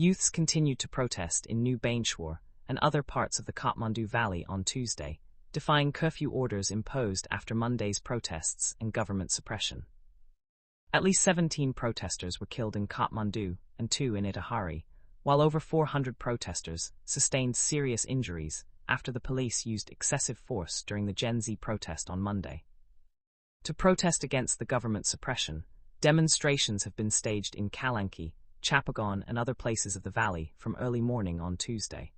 Youths continued to protest in New Baneshwar and other parts of the Kathmandu Valley on Tuesday, defying curfew orders imposed after Monday's protests and government suppression. At least 17 protesters were killed in Kathmandu and 2 in Itahari, while over 400 protesters sustained serious injuries after the police used excessive force during the Gen Z protest on Monday. To protest against the government suppression, demonstrations have been staged in Kalanki, Chapagaun and other places of the valley from early morning on Tuesday.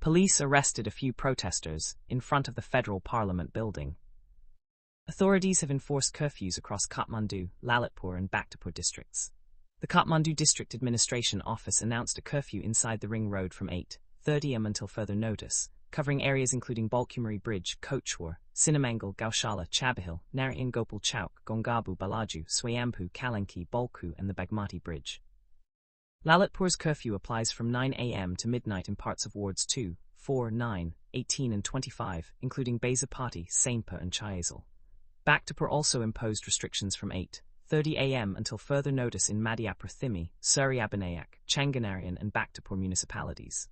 Police arrested a few protesters in front of the federal parliament building. Authorities have enforced curfews across Kathmandu, Lalitpur and Bhaktapur districts. The Kathmandu District Administration Office announced a curfew inside the ring road from 8:30 am until further notice, covering areas including Balkumari Bridge, Koteshwar, Sinamangal, Gaushala, Chabahil, Narayan Gopal Chowk, Gongabu, Balaju, Swayambhu, Kalanki, Balkhu and the Bagmati Bridge. Lalitpur's curfew applies from 9 am to midnight in parts of wards 2, 4, 9, 18 and 25, including Bazapati, Sainpa and Chahazil. Bhaktapur also imposed restrictions from 8:30 am until further notice in Madhyaprathimi, Suryabanayak, Changanarian and Bhaktapur municipalities.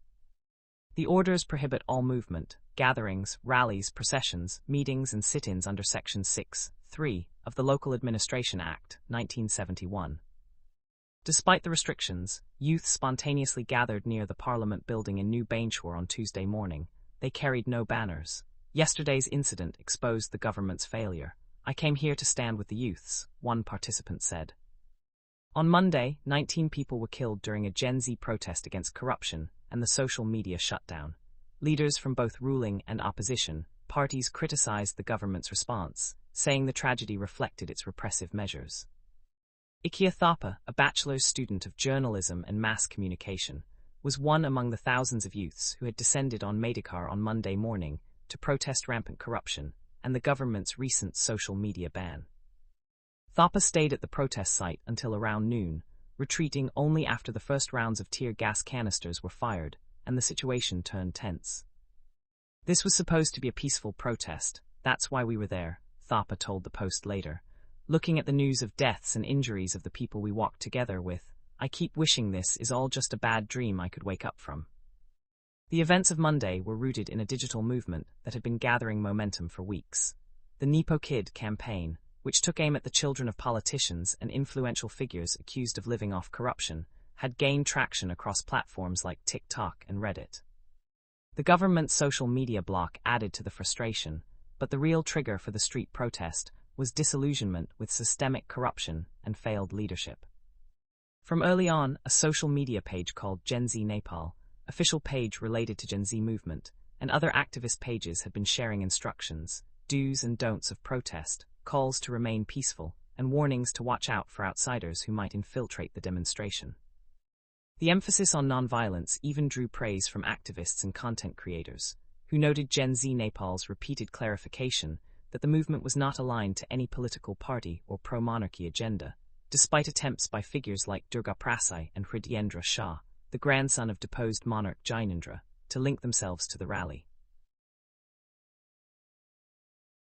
The orders prohibit all movement, gatherings, rallies, processions, meetings and sit-ins under Section 6(3) of the Local Administration Act, 1971. Despite the restrictions, youth spontaneously gathered near the Parliament building in New Baneshwar on Tuesday morning. They carried no banners. Yesterday's incident exposed the government's failure. I came here to stand with the youths, one participant said. On Monday, 19 people were killed during a Gen Z protest against corruption and the social media shutdown. Leaders from both ruling and opposition parties criticized the government's response, saying the tragedy reflected its repressive measures. Ikia Thapa, a bachelor's student of journalism and mass communication, was one among the thousands of youths who had descended on Madikar on Monday morning to protest rampant corruption and the government's recent social media ban. Thapa stayed at the protest site until around noon, retreating only after the first rounds of tear gas canisters were fired and the situation turned tense. This was supposed to be a peaceful protest, that's why we were there, Thapa told the Post later. Looking at the news of deaths and injuries of the people we walked together with, I keep wishing this is all just a bad dream I could wake up from. The events of Monday were rooted in a digital movement that had been gathering momentum for weeks. The Nepo Kid campaign, which took aim at the children of politicians and influential figures accused of living off corruption, had gained traction across platforms like TikTok and Reddit. The government's social media block added to the frustration, but the real trigger for the street protest was disillusionment with systemic corruption and failed leadership. From early on, a social media page called Gen Z Nepal, official page related to Gen Z movement, and other activist pages had been sharing instructions, do's and don'ts of protest, calls to remain peaceful, and warnings to watch out for outsiders who might infiltrate the demonstration. The emphasis on nonviolence even drew praise from activists and content creators, who noted Gen Z Nepal's repeated clarification that the movement was not aligned to any political party or pro-monarchy agenda, despite attempts by figures like Durga Prasad and Hridyendra Shah, the grandson of deposed monarch Jainendra, to link themselves to the rally.